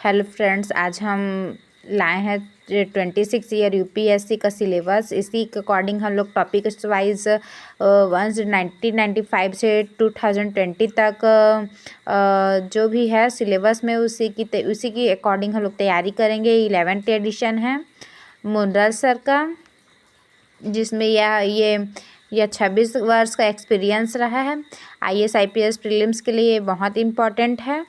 Hello friends, आज हम लाए हैं 26 ईयर यूपीएससी का सिलेबस। इसी के अकॉर्डिंग हम लोग टॉपिक वाइज 1995 से 2020 तक जो भी है सिलेबस में उसी की अकॉर्डिंग हम लोग तैयारी करेंगे। 11th एडिशन है मुनरल सर का, जिसमें यह 26 वर्ष का एक्सपीरियंस रहा है। आईएएस आईपीएस प्रीलिम्स के लिए बहुत इम्पॉर्टेंट है।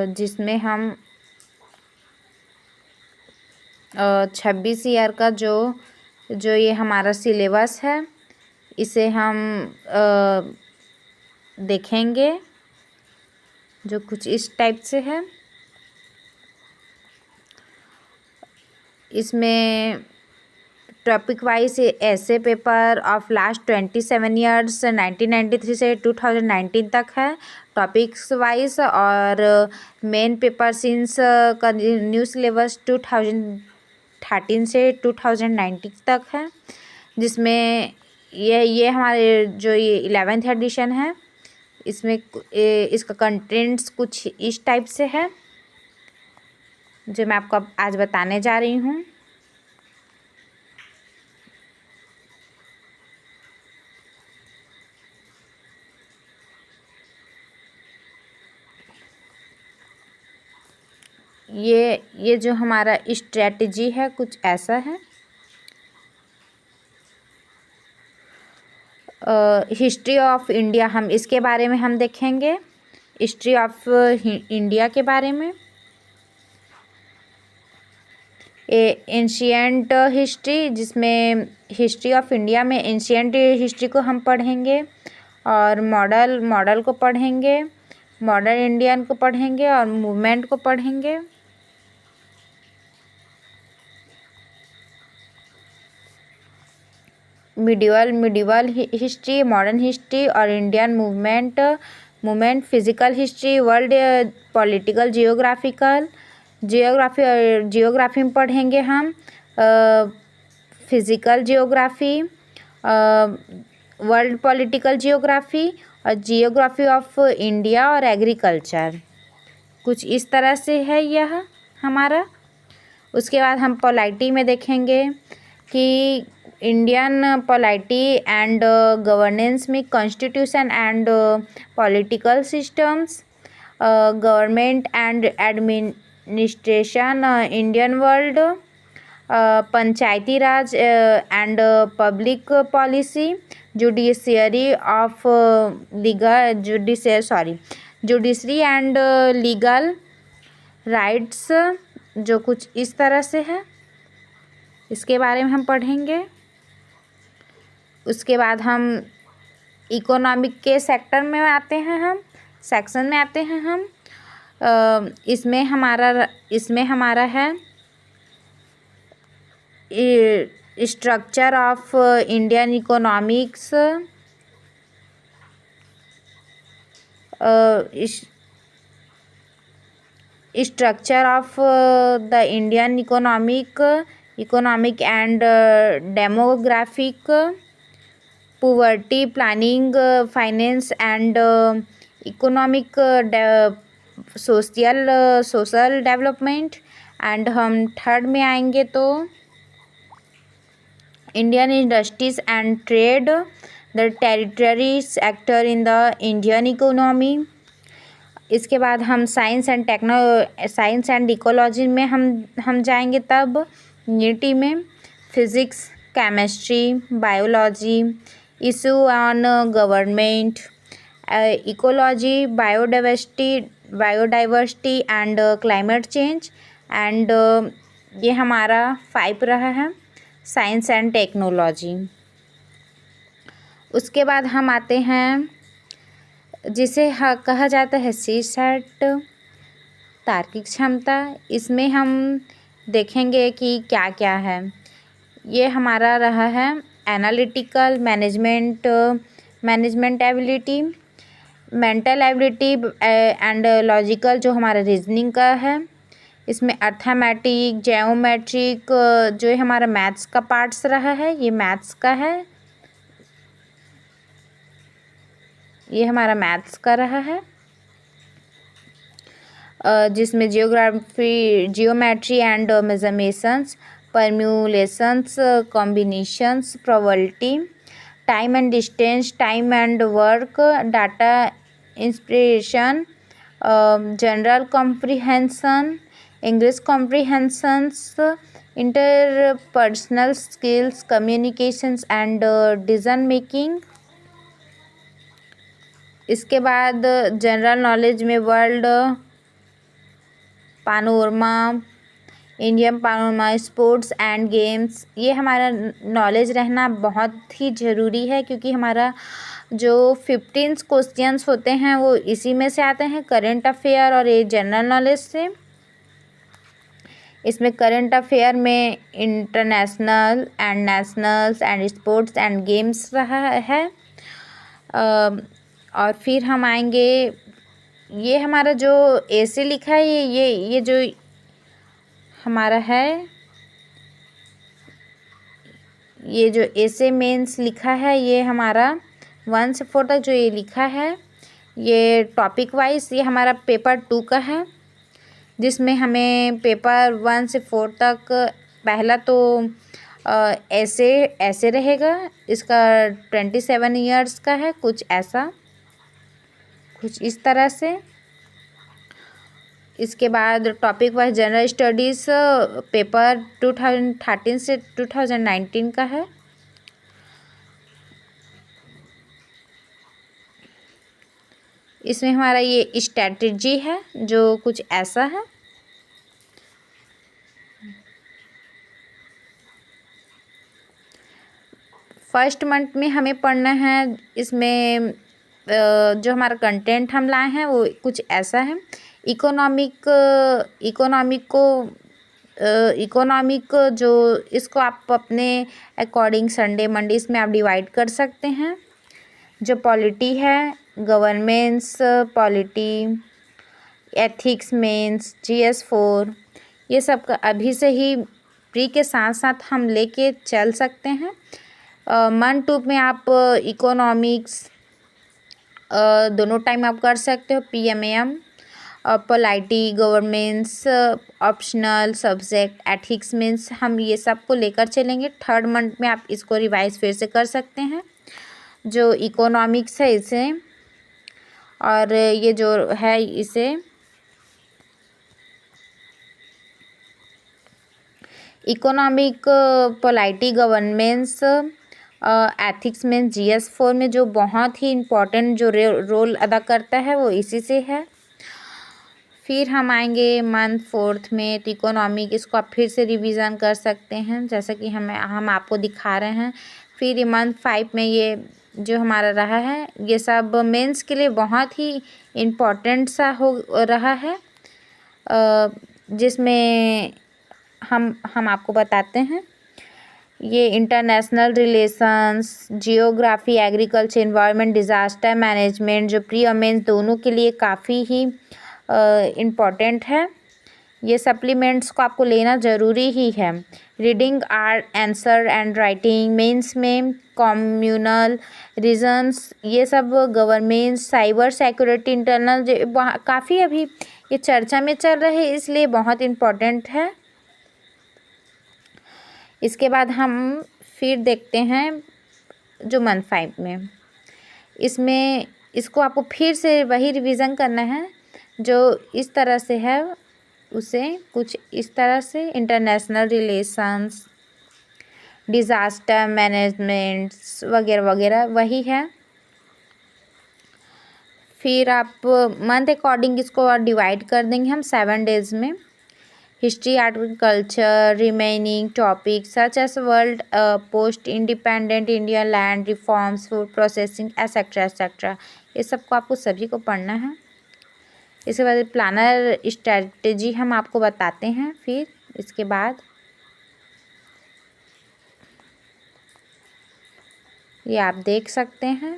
जिसमें हम 26 ईयर का जो ये हमारा सिलेबस है, इसे हम देखेंगे, जो कुछ इस टाइप से है। इसमें टॉपिक वाइज ऐसे पेपर ऑफ लास्ट 27 ईयर्स 1993 से 2019 तक है टॉपिक्स वाइज, और मेन पेपर सिंस का न्यू सिलेबस 2013 से 2019 तक है। जिसमें ये हमारे जो ये 11th एडिशन है, इसमें इसका कंटेंट्स कुछ इस टाइप से है, जो मैं आपको आज बताने जा रही हूँ। ये जो हमारा स्ट्रेटजी है कुछ ऐसा है। हिस्ट्री ऑफ इंडिया, हम इसके बारे में हम देखेंगे। हिस्ट्री ऑफ इंडिया के बारे में, एंशियंट हिस्ट्री, जिसमें हिस्ट्री ऑफ इंडिया में एंशियंट हिस्ट्री को हम पढ़ेंगे, और मॉडल को पढ़ेंगे, मॉडर्न इंडियन को पढ़ेंगे, और मूवमेंट को पढ़ेंगे। मिडिवल हिस्ट्री, मॉडर्न हिस्ट्री और Indian movement, physical history, world political geography में पढ़ेंगे हम physical geography, world political geography, और जियोग्राफी ऑफ इंडिया, और एग्रीकल्चर। कुछ इस तरह से है यह हमारा। उसके बाद हम पॉलिटी में देखेंगे कि इंडियन पॉलिटी एंड गवर्नेंस में constitution and political systems, government and administration, Indian world, Panchayati Raj and public policy, judiciary and legal rights, जो कुछ इस तरह से है, इसके बारे में हम पढ़ेंगे। उसके बाद हम इकोनॉमिक के सेक्शन में आते हैं हम। इसमें हमारा है structure of Indian economics, structure of the Indian economic and demographic, poverty planning, finance and economic social development. And हम थर्ड में आएंगे तो Indian industries and trade, the territory sector in the Indian economy. इसके बाद हम science and ecology में हम जाएंगे। तब यूनिटी में physics, chemistry, biology, issue on government, ecology, biodiversity and climate change. And ये हमारा 5 रहा है साइंस एंड टेक्नोलॉजी। उसके बाद हम आते हैं जिसे कहा जाता है सीसेट, तार्किक क्षमता। इसमें हम देखेंगे कि क्या क्या है। ये हमारा रहा है analytical, management ability, mental ability and logical, जो हमारा रीजनिंग का है। इसमें अर्थमेटिक, ज्योमेट्रिक, जो हमारा मैथ्स का पार्ट्स रहा है, ये मैथ्स का है। ये हमारा मैथ्स का रहा है, जिसमें geometry and mensurations, permutations, combinations, probability, time and distance, time and work, data inspiration, general comprehension, English comprehensions, interpersonal skills, communications and decision making. इसके बाद जनरल नॉलेज में world panorama, Indian panorama, sports and games, ये हमारा knowledge रहना बहुत ही ज़रूरी है, क्योंकि हमारा जो 15 क्वेश्चंस होते हैं वो इसी में से आते हैं, करंट अफेयर और ये जनरल नॉलेज से। इसमें करंट अफेयर में international and nationals and sports and games रहा है। और फिर हम आएंगे, ये हमारा जो ऐसे लिखा है, ये जो हमारा है, ये जो ऐसे मेंस लिखा है, ये हमारा 1 से 4 तक जो ये लिखा है, ये टॉपिक वाइज ये हमारा पेपर 2 का है, जिसमें हमें पेपर 1 से 4 तक पहला तो ऐसे रहेगा। इसका 27 ईयर्स का है, कुछ ऐसा, कुछ इस तरह से। इसके बाद topic wise general studies paper 2013 से 2019 का है। इसमें हमारा ये स्ट्रैटेजी है, जो कुछ ऐसा है। फर्स्ट मंथ में हमें पढ़ना है, इसमें जो हमारा कंटेंट हम लाए हैं वो कुछ ऐसा है। इकोनॉमिक जो इसको आप अपने अकॉर्डिंग संडे मंडे इसमें आप डिवाइड कर सकते हैं। जो पॉलिटी है, governance polity, ethics mains, GS4, ये सब का अभी से ही प्री के साथ साथ हम लेके चल सकते हैं। मंथ 2 में आप इकोनॉमिक्स दोनों टाइम आप कर सकते हो, PMAM, polity, governance, optional subject, ethics means, हम ये सब को लेकर चलेंगे। थर्ड मंथ में आप इसको रिवाइज फिर से कर सकते हैं। जो इकोनॉमिक्स है इसे, और ये जो है इसे इकोनॉमिक, पोलाइटी, गवर्नेंस, एथिक्स में GS4 में जो बहुत ही इम्पोर्टेंट जो रोल अदा करता है वो इसी से है। फिर हम आएंगे मंथ 4 में, तो इकोनॉमिक इसको आप फिर से रिवीजन कर सकते हैं, जैसा कि हम आपको दिखा रहे हैं। फिर मंथ 5 में ये जो हमारा रहा है, ये सब मेंस के लिए बहुत ही इम्पोर्टेंट सा हो रहा है, जिसमें हम आपको बताते हैं। ये international relations, geography, agriculture, environment, disaster management, जो प्री और मेंस दोनों के लिए काफ़ी ही इम्पॉर्टेंट है। ये सप्लीमेंट्स को आपको लेना ज़रूरी ही है। Reading, answer and writing, mains में कम्युनल रीजन्स, ये सब गवर्नमेंट, साइबर सिक्योरिटी, इंटरनल, काफ़ी अभी ये चर्चा में चल रहे हैं, इसलिए बहुत इम्पॉर्टेंट है। इसके बाद हम फिर देखते हैं जो मंथ 5 में, इसमें इसको आपको फिर से वही रिवीजन करना है जो इस तरह से है, उसे कुछ इस तरह से, इंटरनेशनल रिलेशंस, डिज़ास्टर मैनेजमेंट्स वगैरह वगैरह वही है। फिर आप मंथ अकॉर्डिंग इसको और डिवाइड कर देंगे हम 7 डेज में। History, agriculture, remaining topic such as world post independent India, land reforms, food processing, etcetera etcetera, ये सबको आपको सभी को पढ़ना है। इसके बाद प्लानर स्ट्रेटजी हम आपको बताते हैं। फिर इसके बाद ये आप देख सकते हैं,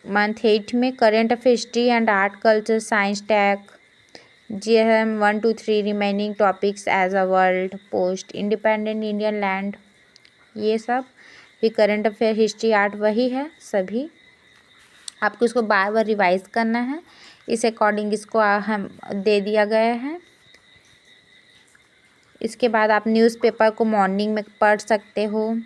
मंथ 8 में current of history and art culture science tech, GSM 1 2 3 remaining topics as a world post independent Indian land, ये सब। फिर करंट अफेयर, हिस्ट्री, आर्ट वही है सभी। आपको इसको बार बार रिवाइज करना है, इस अकॉर्डिंग इसको हम दे दिया गया है। इसके बाद आप न्यूज़पेपर को मॉर्निंग में पढ़ सकते हो,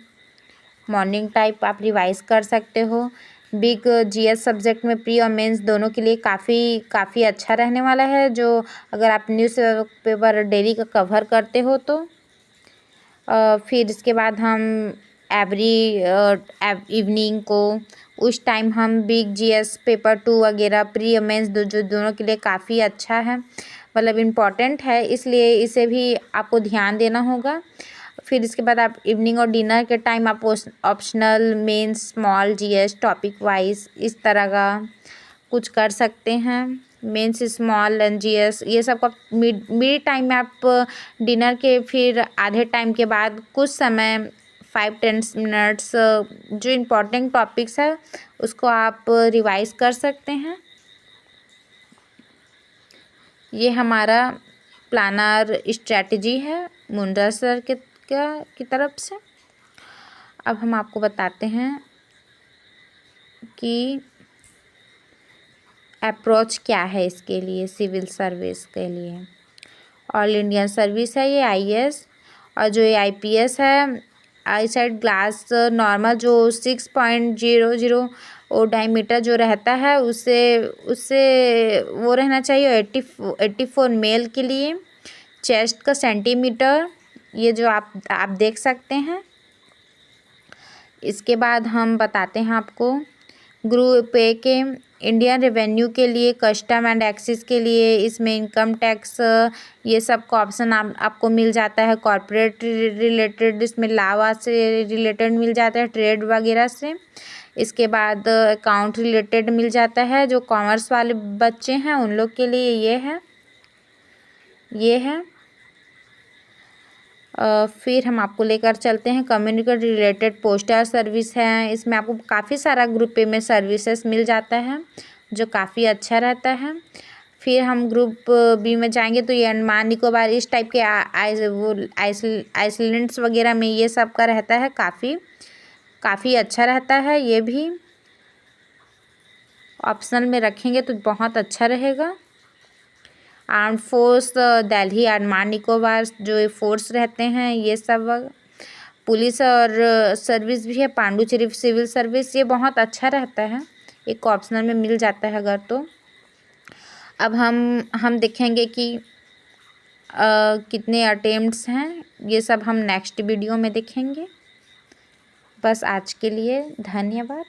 मॉर्निंग टाइप आप रिवाइज कर सकते हो। बिग जीएस सब्जेक्ट में प्री और मेंस दोनों के लिए काफ़ी अच्छा रहने वाला है, जो अगर आप न्यूज़ पेपर डेली का कवर करते हो तो। फिर इसके बाद हम एवरी इवनिंग को उस टाइम हम बिग जीएस पेपर 2 वगैरह प्री और मेंस जो दोनों के लिए काफ़ी अच्छा है, मतलब इम्पॉर्टेंट है, इसलिए इसे भी आपको ध्यान देना होगा। फिर इसके बाद आप इवनिंग और डिनर के टाइम आप optional, mains, small GS, topic wise इस तरह का कुछ कर सकते हैं। मेंस, स्मॉल एंड जीएस ये सब का मिड टाइम में आप डिनर के फिर आधे टाइम के बाद कुछ समय 5-10 मिनट्स जो इम्पोर्टेंट टॉपिक्स है उसको आप रिवाइज कर सकते हैं। ये हमारा प्लानर स्ट्रेटजी है मुंडा सर की तरफ से। अब हम आपको बताते हैं कि अप्रोच क्या है इसके लिए, सिविल सर्विस के लिए। ऑल इंडियन सर्विस है ये आईएएस, और जो ये आईपीएस है आई साइड ग्लास नॉर्मल जो 6.00 डायमीटर जो रहता है उससे वो रहना चाहिए 84 मेल के लिए। चेस्ट का सेंटीमीटर ये जो आप देख सकते हैं। इसके बाद हम बताते हैं आपको ग्रुप ए के इंडियन रेवेन्यू के लिए, कस्टम एंड एक्साइज के लिए इसमें इनकम टैक्स ये सब का ऑप्शन आपको मिल जाता है। कॉर्पोरेट रिलेटेड इसमें लावा से रिलेटेड मिल जाता है, ट्रेड वगैरह से। इसके बाद अकाउंट रिलेटेड मिल जाता है, जो कॉमर्स वाले बच्चे हैं उन लोग के लिए ये है। फिर हम आपको लेकर चलते हैं कम्युनिकेट रिलेटेड पोस्टल सर्विस है, इसमें आपको काफ़ी सारा ग्रुप ए में सर्विसेज मिल जाता है जो काफ़ी अच्छा रहता है। फिर हम ग्रुप बी में जाएंगे तो ये अंडमान निकोबार इस टाइप के आइसलैंड्स वगैरह में ये सब का रहता है, काफ़ी अच्छा रहता है। ये भी ऑप्शनल में रखेंगे तो बहुत अच्छा रहेगा। आर्म फोर्स दिल्ली, अंडमान निकोबार जो फोर्स रहते हैं ये सब, पुलिस और सर्विस भी है, पांडुचेरी सिविल सर्विस, ये बहुत अच्छा रहता है, एक ऑप्शनल में मिल जाता है अगर तो। अब हम देखेंगे कि कितने अटेम्प्ट्स हैं, ये सब हम नेक्स्ट वीडियो में देखेंगे। बस आज के लिए धन्यवाद।